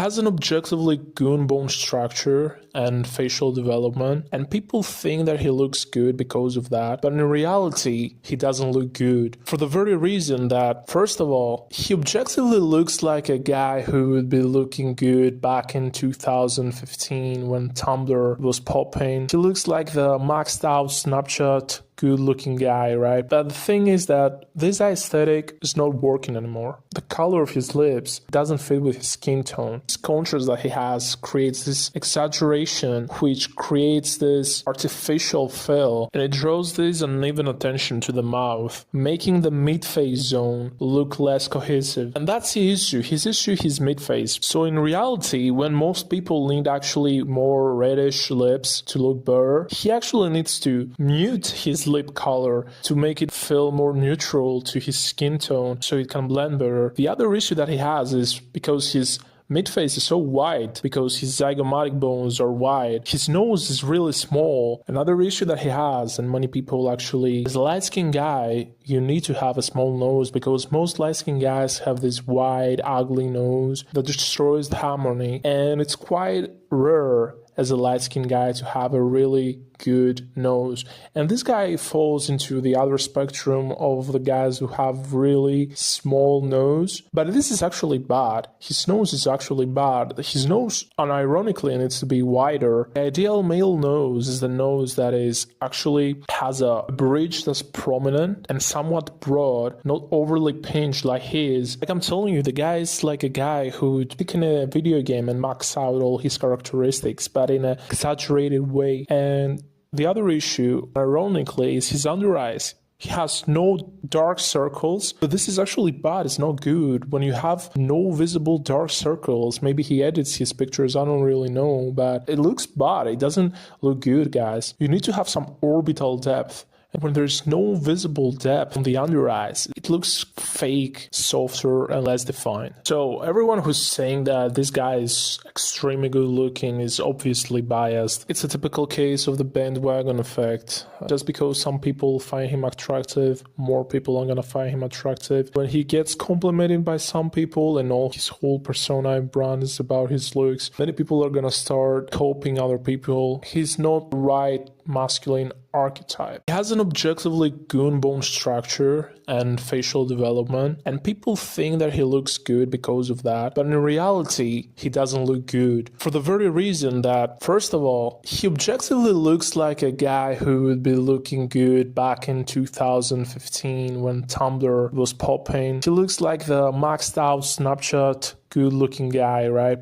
has an objectively good bone structure and facial development, and people think that he looks good because of that, but in reality, he doesn't look good. For the very reason that, first of all, he objectively looks like a guy who would be looking good back in 2015 when Tumblr was popping. He looks like the maxed out Snapchat good-looking guy, right? But the thing is that this aesthetic is not working anymore. The color of his lips doesn't fit with his skin tone. His contrast that he has creates this exaggeration, which creates this artificial fill, and it draws this uneven attention to the mouth, making the mid-face zone look less cohesive. And that's the issue. His issue is mid-face. So in reality, when most people need actually more reddish lips to look better, he actually needs to mute his lip color to make it feel more neutral to his skin tone so it can blend better. The other issue that he has is because his mid-face is so wide, because his zygomatic bones are wide. His nose is really small. Another issue that he has, and many people actually, as a light-skinned guy, you need to have a small nose because most light-skinned guys have this wide, ugly nose that destroys the harmony. And it's quite rare as a light-skinned guy to have a really good nose. And this guy falls into the other spectrum of the guys who have really small nose. But this is actually bad. His nose is actually bad. His nose, unironically, needs to be wider. The ideal male nose is the nose that is actually has a bridge that's prominent and somewhat broad, not overly pinched like his. Like I'm telling you, the guy is like a guy who would pick in a video game and max out all his characteristics, but in an exaggerated way. And the other issue, ironically, is his under eyes. He has no dark circles, but this is actually bad. It's not good. When you have no visible dark circles, maybe he edits his pictures, I don't really know, but it looks bad. It doesn't look good, guys. You need to have some orbital depth. And when there's no visible depth on the under eyes, it looks fake, softer, and less defined. So everyone who's saying that this guy is extremely good looking is obviously biased. It's a typical case of the bandwagon effect. Just because some people find him attractive, more people are gonna find him attractive. When he gets complimented by some people and all his whole persona and brand is about his looks, many people are gonna start copying other people. He's not the right masculine archetype. He has an objectively good bone structure and facial development, and people think that he looks good because of that, but in reality, he doesn't look good. For the very reason that, first of all, he objectively looks like a guy who would be looking good back in 2015 when Tumblr was popping. He looks like the maxed out Snapchat good looking guy, right?